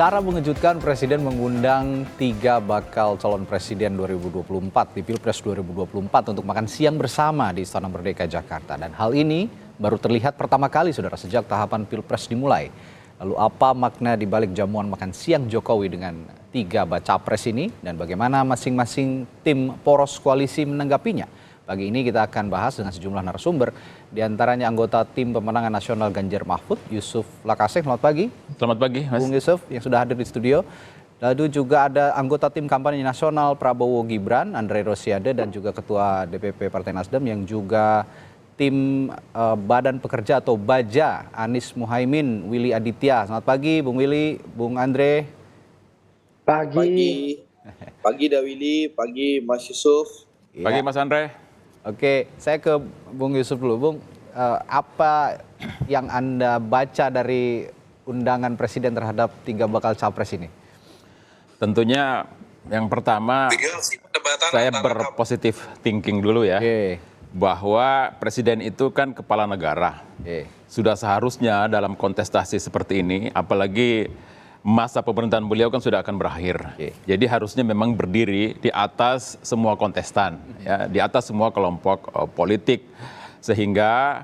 Secara mengejutkan, Presiden mengundang 3 bakal calon presiden 2024 di Pilpres 2024 untuk makan siang bersama di Istana Merdeka, Jakarta. Dan hal ini baru terlihat pertama kali, saudara, sejak tahapan Pilpres dimulai. Lalu apa makna di balik jamuan makan siang Jokowi dengan 3 baca pres ini dan bagaimana masing-masing tim poros koalisi menanggapinya? Pagi ini kita akan bahas dengan sejumlah narasumber, diantaranya anggota tim pemenangan nasional Ganjar Mahfud, Yusuf Lakasek. Selamat pagi. Selamat pagi, Mas. Bung Yusuf yang sudah hadir di studio. Lalu juga ada anggota tim kampanye nasional Prabowo Gibran, Andre Rosiade, dan juga Ketua DPP Partai Nasdem yang juga tim Badan Pekerja atau Baja, Anies Muhaimin, Willy Aditya. Selamat pagi, Bung Willy, Bung Andre. Pagi Willy, pagi Mas Yusuf. Pagi, Mas Andre. Oke, saya ke Bung Yusuf dulu. Bung, apa yang Anda baca dari undangan Presiden terhadap 3 bakal capres ini? Tentunya yang pertama saya berpositif thinking dulu ya. Bahwa Presiden itu kan kepala negara. Sudah seharusnya dalam kontestasi seperti ini, apalagi masa pemerintahan beliau kan sudah akan berakhir. Jadi harusnya memang berdiri di atas semua kontestan, ya, di atas semua kelompok politik, sehingga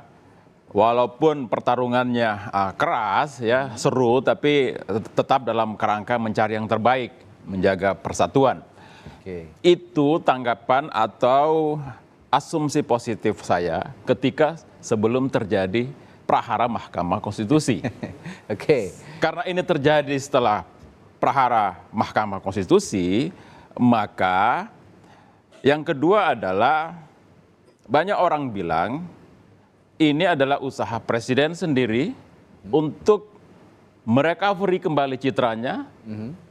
walaupun pertarungannya keras, ya, seru, tapi tetap dalam kerangka mencari yang terbaik, menjaga persatuan. Itu tanggapan atau asumsi positif saya ketika sebelum terjadi prahara Mahkamah Konstitusi. Karena ini terjadi setelah prahara Mahkamah Konstitusi, maka yang kedua adalah banyak orang bilang ini adalah usaha Presiden sendiri untuk merecovery kembali citranya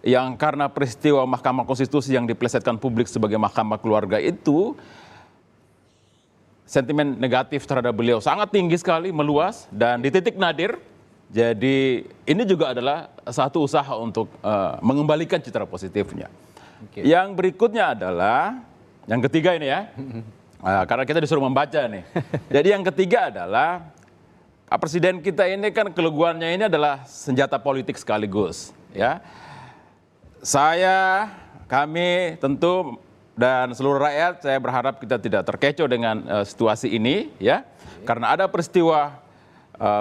yang karena peristiwa Mahkamah Konstitusi yang dipelesetkan publik sebagai mahkamah keluarga itu, sentimen negatif terhadap beliau sangat tinggi sekali, meluas, dan di titik nadir. Jadi ini juga adalah satu usaha untuk mengembalikan citra positifnya. Yang berikutnya adalah, yang ketiga ini ya, karena kita disuruh membaca nih. Jadi yang ketiga adalah, Presiden kita ini kan keleguannya ini adalah senjata politik sekaligus. Ya, kami tentu dan seluruh rakyat, saya berharap kita tidak terkecoh dengan situasi ini, ya, karena ada peristiwa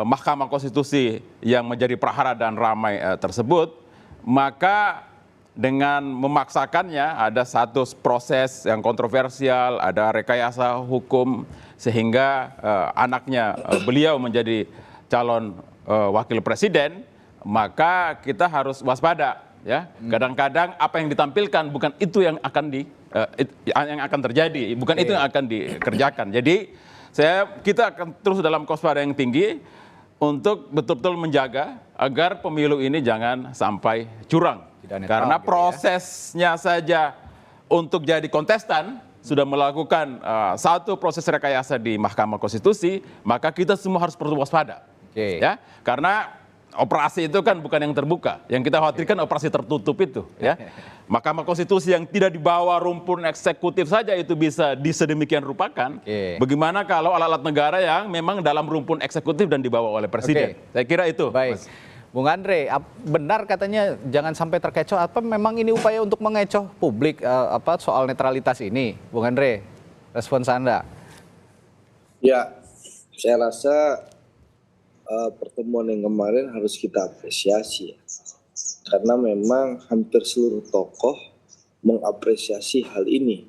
Mahkamah Konstitusi yang menjadi prahara dan ramai tersebut, maka dengan memaksakannya ada satu proses yang kontroversial, ada rekayasa hukum sehingga anaknya beliau menjadi calon wakil presiden, maka kita harus waspada. Ya, kadang-kadang apa yang ditampilkan bukan itu yang akan terjadi, bukan itu yang akan dikerjakan. Jadi kita akan terus dalam kewaspadaan yang tinggi untuk betul-betul menjaga agar pemilu ini jangan sampai curang. Karena prosesnya saja untuk jadi kontestan sudah melakukan satu proses rekayasa di Mahkamah Konstitusi, maka kita semua harus perlu waspada. Ya, karena operasi itu kan bukan yang terbuka, yang kita khawatirkan operasi tertutup itu, ya. Mahkamah Konstitusi yang tidak dibawa rumpun eksekutif saja itu bisa disedemikian rupakan. Bagaimana kalau alat-alat negara yang memang dalam rumpun eksekutif dan dibawa oleh Presiden? Saya kira itu. Baik, Bung Andre, benar katanya jangan sampai terkecoh. Apa memang ini upaya untuk mengecoh publik soal netralitas ini, Bung Andre? Respons Anda? Ya, saya rasa pertemuan yang kemarin harus kita apresiasi, karena memang hampir seluruh tokoh mengapresiasi hal ini.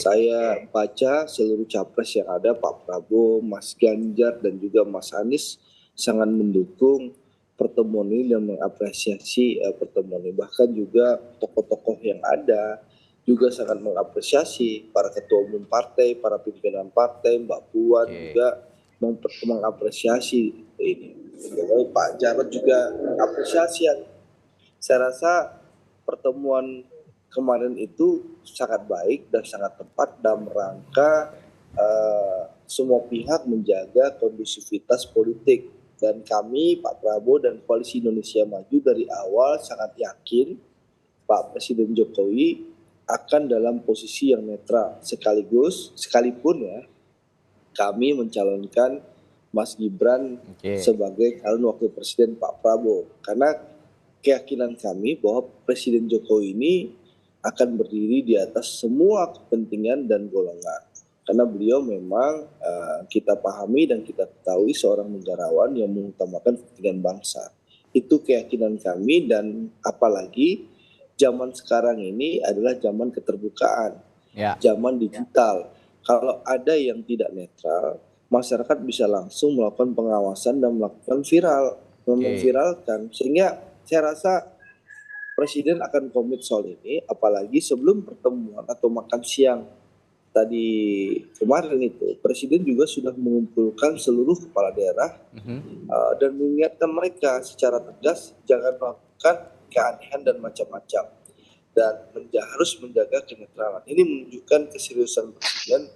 Saya baca seluruh capres yang ada, Pak Prabowo, Mas Ganjar, dan juga Mas Anies sangat mendukung pertemuan ini dan mengapresiasi pertemuan ini. Bahkan juga tokoh-tokoh yang ada juga sangat mengapresiasi, para ketua umum partai, para pimpinan partai, Mbak Puan juga mengapresiasi ini. Pak Jarod juga mengapresiasi. Saya rasa pertemuan kemarin itu sangat baik dan sangat tepat dalam rangka semua pihak menjaga kondusivitas politik. Dan kami, Pak Prabowo dan Koalisi Indonesia Maju dari awal sangat yakin Pak Presiden Jokowi akan dalam posisi yang netral, sekalipun ya kami mencalonkan Mas Gibran sebagai calon wakil presiden Pak Prabowo. Karena keyakinan kami bahwa Presiden Jokowi ini akan berdiri di atas semua kepentingan dan golongan. Karena beliau memang kita pahami dan kita ketahui seorang negarawan yang mengutamakan kepentingan bangsa. Itu keyakinan kami, dan apalagi zaman sekarang ini adalah zaman keterbukaan, zaman digital. Kalau ada yang tidak netral, masyarakat bisa langsung melakukan pengawasan dan melakukan memviralkan. Sehingga saya rasa Presiden akan komit soal ini, apalagi sebelum pertemuan atau makan siang tadi kemarin itu, Presiden juga sudah mengumpulkan seluruh kepala daerah dan mengingatkan mereka secara tegas jangan melakukan keanehan dan macam-macam, dan harus menjaga kenetralan. Ini menunjukkan keseriusan Presiden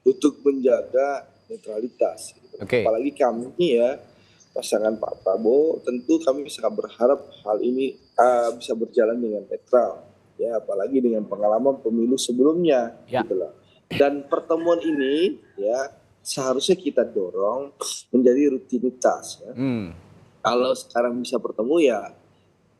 untuk menjaga netralitas. Apalagi kami ya, pasangan Pak Prabowo, tentu kami sangat berharap hal ini bisa berjalan dengan netral, ya, apalagi dengan pengalaman pemilu sebelumnya, gitu loh. Dan pertemuan ini ya seharusnya kita dorong menjadi rutinitas. Ya. Kalau sekarang bisa bertemu, ya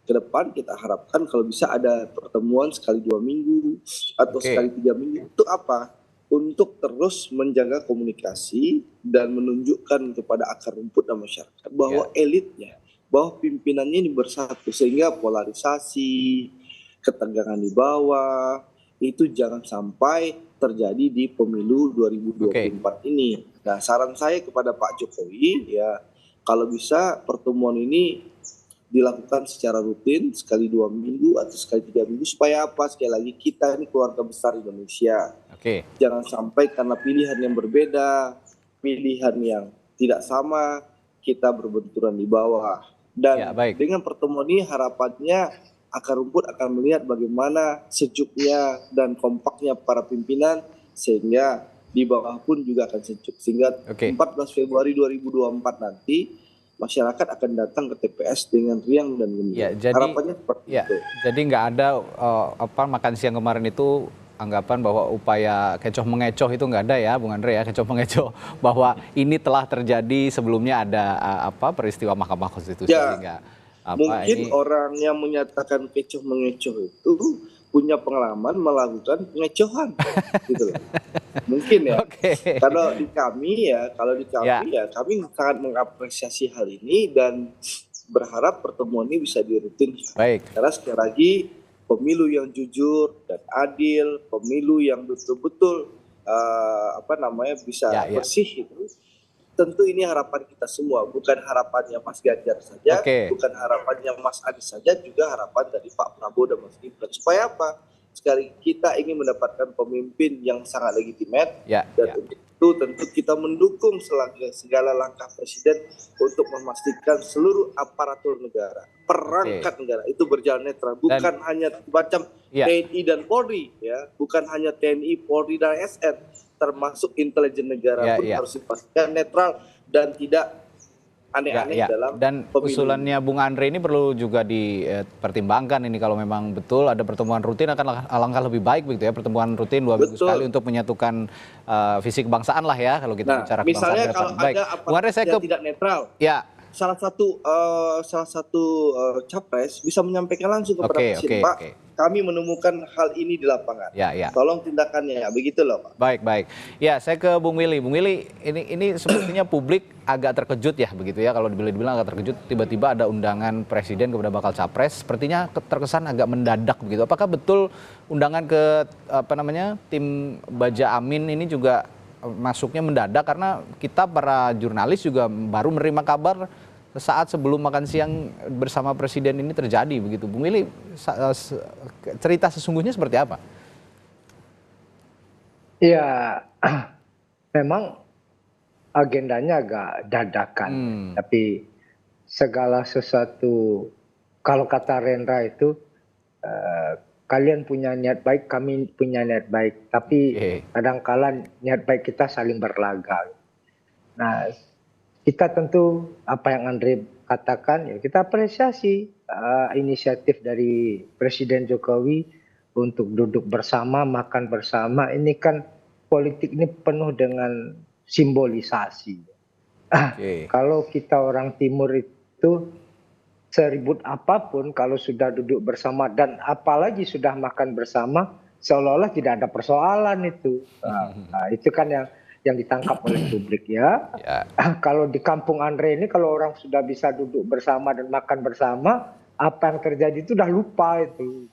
ke depan kita harapkan kalau bisa ada pertemuan sekali 2 minggu atau sekali 3 minggu. Untuk apa? Untuk terus menjaga komunikasi dan menunjukkan kepada akar rumput dan masyarakat bahwa elitnya, bahwa pimpinannya ini bersatu, sehingga polarisasi, ketegangan di bawah itu jangan sampai terjadi di pemilu 2024 ini. Nah, saran saya kepada Pak Jokowi, ya kalau bisa pertemuan ini dilakukan secara rutin sekali 2 minggu atau sekali 3 minggu, supaya apa? Sekali lagi, kita ini keluarga besar Indonesia. Jangan sampai karena pilihan yang berbeda, pilihan yang tidak sama, kita berbenturan di bawah. Dan dengan pertemuan ini harapannya akar rumput akan melihat bagaimana sejuknya dan kompaknya para pimpinan, sehingga di bawah pun juga akan sejuk. Sehingga 14 Februari 2024 nanti masyarakat akan datang ke TPS dengan riang dan gembira. Harapannya seperti itu. Jadi nggak ada makan siang kemarin itu anggapan bahwa upaya kecoh mengecoh itu nggak ada ya, Bung Andre, ya, kecoh mengecoh bahwa ini telah terjadi sebelumnya, ada peristiwa Mahkamah Konstitusi. Mungkin orang yang menyatakan kecoh mengecoh itu punya pengalaman melakukan pengecohan, gitu loh. Mungkin ya. Kalau di kami ya, kami sangat mengapresiasi hal ini dan berharap pertemuan ini bisa dirutinkan. Karena sekali lagi, pemilu yang jujur dan adil, pemilu yang betul-betul bisa bersih itu, tentu ini harapan kita semua, bukan harapannya Mas Ganjar saja, bukan harapannya Mas Anies saja, juga harapan dari Pak Prabowo dan Mas Gibran. Supaya apa? Sekali kita ingin mendapatkan pemimpin yang sangat legitimate, dan untuk itu tentu kita mendukung segala langkah Presiden untuk memastikan seluruh aparatur negara, perangkat negara itu berjalan netral, bukan hanya macam TNI dan Polri, ya, bukan hanya TNI, Polri dan ASN, termasuk intelijen negara pun harus dipastikan netral dan tidak aneh-aneh dalam dan pemilu. Usulannya Bung Andre ini perlu juga dipertimbangkan ini, kalau memang betul ada pertemuan rutin akan alangkah lebih baik begitu ya, pertemuan rutin 2 minggu sekali untuk menyatukan visi kebangsaan lah ya, kalau kita bicara kebangsaan. Misalnya kalau ada aparatur yang tidak netral, salah satu capres bisa menyampaikan langsung kepada Presiden, Pak, kami menemukan hal ini di lapangan. Tolong tindakannya, begitu loh, Pak. Baik. Ya, saya ke Bung Willy. Bung Willy, ini sepertinya publik agak terkejut ya, begitu ya, kalau dibilang agak terkejut, tiba-tiba ada undangan Presiden kepada bakal capres, sepertinya terkesan agak mendadak begitu. Apakah betul undangan ke tim Baja Amin ini juga masuknya mendadak, karena kita para jurnalis juga baru menerima kabar saat sebelum makan siang bersama Presiden ini terjadi begitu. Bung Willy, cerita sesungguhnya seperti apa? Ya, memang agendanya agak dadakan, tapi segala sesuatu, kalau kata Rendra itu, kalian punya niat baik, kami punya niat baik, tapi kadang-kala niat baik kita saling berlaga. Nah, kita tentu apa yang Andre katakan, ya kita apresiasi inisiatif dari Presiden Jokowi untuk duduk bersama, makan bersama. Ini kan politik ini penuh dengan simbolisasi. Kalau kita orang Timur itu seribut apapun kalau sudah duduk bersama dan apalagi sudah makan bersama, seolah-olah tidak ada persoalan itu. Itu kan yang ditangkap oleh publik ya. Ya. Kalau di kampung Andre ini kalau orang sudah bisa duduk bersama dan makan bersama, apa yang terjadi itu udah lupa itu.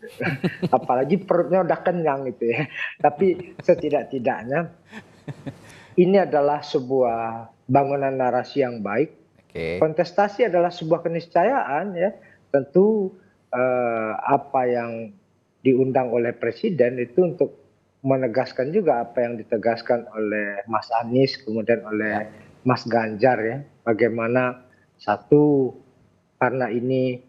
Apalagi perutnya udah kenyang itu ya. Tapi setidak-tidaknya ini adalah sebuah bangunan narasi yang baik. Oke. Kontestasi adalah sebuah keniscayaan ya. Tentu apa yang diundang oleh presiden itu untuk menegaskan juga apa yang ditegaskan oleh Mas Anies kemudian oleh Mas Ganjar ya. Bagaimana satu karena ini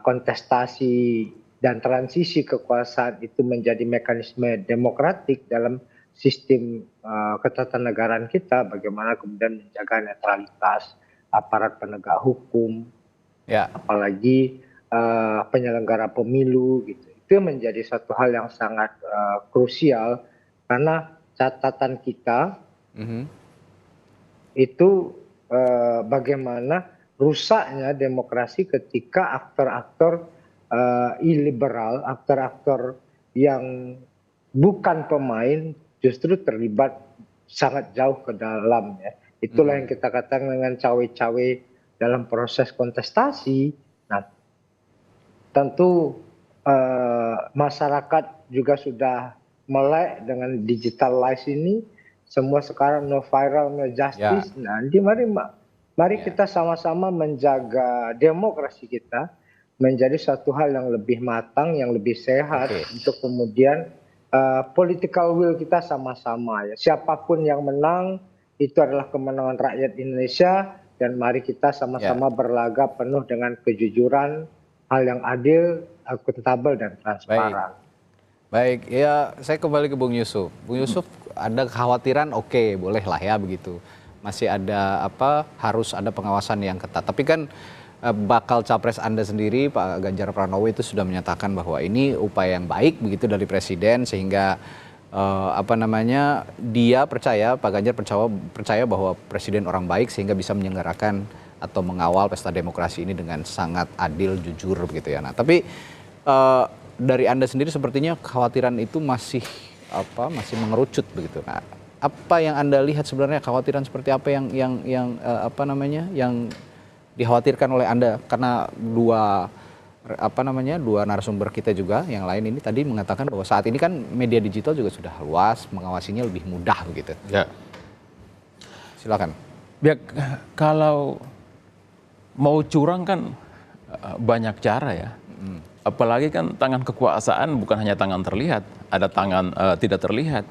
kontestasi dan transisi kekuasaan itu menjadi mekanisme demokratik dalam sistem ketatanegaraan kita, bagaimana kemudian menjaga netralitas aparat penegak hukum, Ya. apalagi penyelenggara pemilu gitu. Itu menjadi satu hal yang sangat krusial karena catatan kita itu bagaimana rusaknya demokrasi ketika aktor-aktor iliberal, aktor-aktor yang bukan pemain justru terlibat sangat jauh ke dalam ya. Itulah yang kita katakan dengan cawe-cawe dalam proses kontestasi. Nah, tentu masyarakat juga sudah melek dengan digitalize ini. Semua sekarang no viral, no justice. Ya. Nah, mari kita sama-sama menjaga demokrasi kita menjadi satu hal yang lebih matang, yang lebih sehat untuk kemudian political will kita sama-sama ya. Siapapun yang menang itu adalah kemenangan rakyat Indonesia dan mari kita sama-sama berlaga penuh dengan kejujuran, hal yang adil, akuntabel dan transparan. Baik, ya saya kembali ke Bung Yusuf. Bung Yusuf, ada kekhawatiran oke, boleh lah ya begitu. Masih ada harus ada pengawasan yang ketat. Tapi kan bakal capres Anda sendiri Pak Ganjar Pranowo itu sudah menyatakan bahwa ini upaya yang baik begitu dari presiden sehingga dia percaya, Pak Ganjar percaya bahwa presiden orang baik sehingga bisa menyelenggarakan atau mengawal pesta demokrasi ini dengan sangat adil, jujur begitu ya. Nah, tapi dari Anda sendiri sepertinya kekhawatiran itu masih mengerucut begitu. Nah, apa yang Anda lihat sebenarnya kekhawatiran seperti apa yang dikhawatirkan oleh Anda karena dua narasumber kita juga yang lain ini tadi mengatakan bahwa saat ini kan media digital juga sudah luas, mengawasinya lebih mudah begitu. Ya. Silakan. Ya, kalau mau curang kan banyak cara ya. Apalagi kan tangan kekuasaan bukan hanya tangan terlihat, ada tangan tidak terlihat.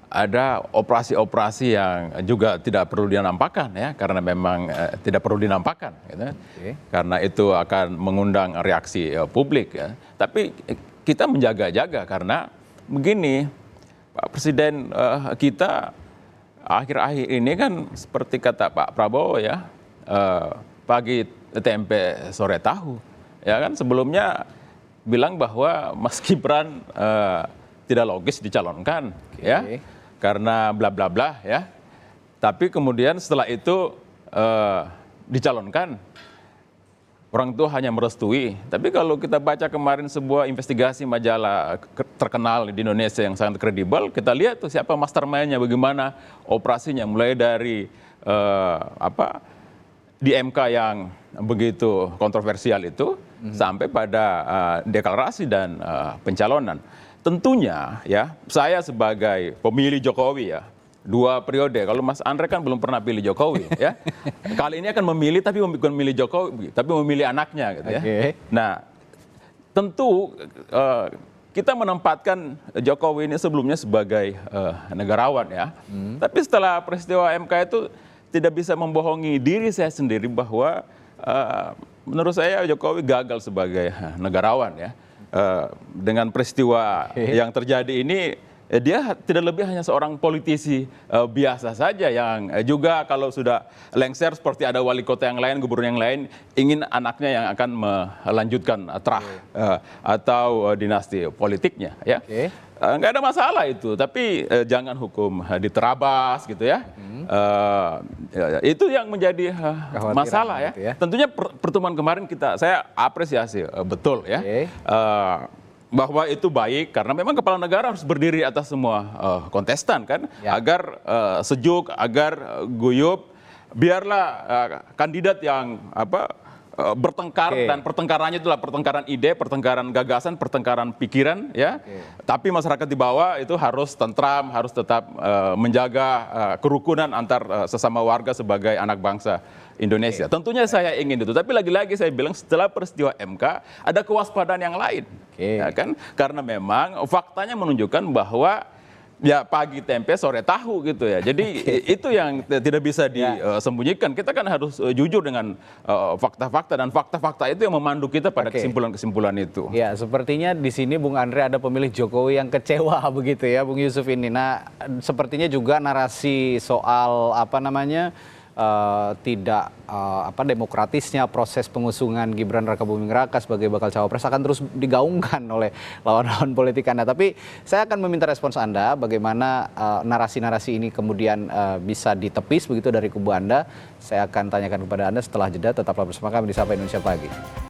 Ada operasi-operasi yang juga tidak perlu dinampakkan ya, karena memang tidak perlu dinampakkan gitu. Karena itu akan mengundang reaksi publik ya. Tapi kita menjaga-jaga karena begini, Pak Presiden kita akhir-akhir ini kan seperti kata Pak Prabowo ya, pagi tempe sore tahu. Ya kan sebelumnya bilang bahwa Mas Gibran tidak logis dicalonkan ya. Karena bla bla bla ya. Tapi kemudian setelah itu dicalonkan, orang tua hanya merestui. Tapi kalau kita baca kemarin sebuah investigasi majalah terkenal di Indonesia yang sangat kredibel, kita lihat tuh siapa mastermind-nya, bagaimana operasinya, mulai dari di MK yang begitu kontroversial itu sampai pada deklarasi dan pencalonan. Tentunya ya, saya sebagai pemilih Jokowi ya, 2 periode. Kalau Mas Andre kan belum pernah pilih Jokowi ya. Kali ini akan memilih tapi bukan memilih Jokowi, tapi memilih anaknya gitu ya. Nah, tentu kita menempatkan Jokowi ini sebelumnya sebagai negarawan ya. Tapi setelah peristiwa MK itu tidak bisa membohongi diri saya sendiri bahwa menurut saya Jokowi gagal sebagai negarawan ya. Dengan peristiwa yang terjadi ini dia tidak lebih hanya seorang politisi biasa saja yang juga kalau sudah lengser seperti ada wali kota yang lain, gubernur yang lain, ingin anaknya yang akan melanjutkan terah atau dinasti politiknya. Ya. Nggak ada masalah itu, tapi jangan hukum diterabas gitu ya. Itu yang menjadi masalah ya. gitu ya. Tentunya pertemuan kemarin saya apresiasi betul ya. Bahwa itu baik karena memang kepala negara harus berdiri atas semua kontestan kan, agar sejuk, agar guyup, biarlah kandidat yang bertengkar dan pertengkarannya itulah pertengkaran ide, pertengkaran gagasan, pertengkaran pikiran ya. Tapi masyarakat di bawah itu harus tentram, harus tetap menjaga kerukunan antar sesama warga sebagai anak bangsa Indonesia. Tentunya saya ingin itu, tapi lagi-lagi saya bilang setelah peristiwa MK ada kewaspadaan yang lain. Ya kan? Karena memang faktanya menunjukkan bahwa ya pagi tempe sore tahu gitu ya. Jadi itu yang tidak bisa disembunyikan. Kita kan harus jujur dengan fakta-fakta dan fakta-fakta itu yang memandu kita pada kesimpulan-kesimpulan itu. Ya, sepertinya di sini Bung Andre ada pemilih Jokowi yang kecewa begitu ya, Bung Yusuf ini. Nah, sepertinya juga narasi soal tidak demokratisnya proses pengusungan Gibran Rakabuming Raka sebagai bakal cawapres akan terus digaungkan oleh lawan-lawan politik Anda. Tapi saya akan meminta respons Anda bagaimana narasi-narasi ini kemudian bisa ditepis begitu dari kubu Anda. Saya akan tanyakan kepada Anda setelah jeda. Tetaplah bersama kami di Sapa Indonesia Pagi.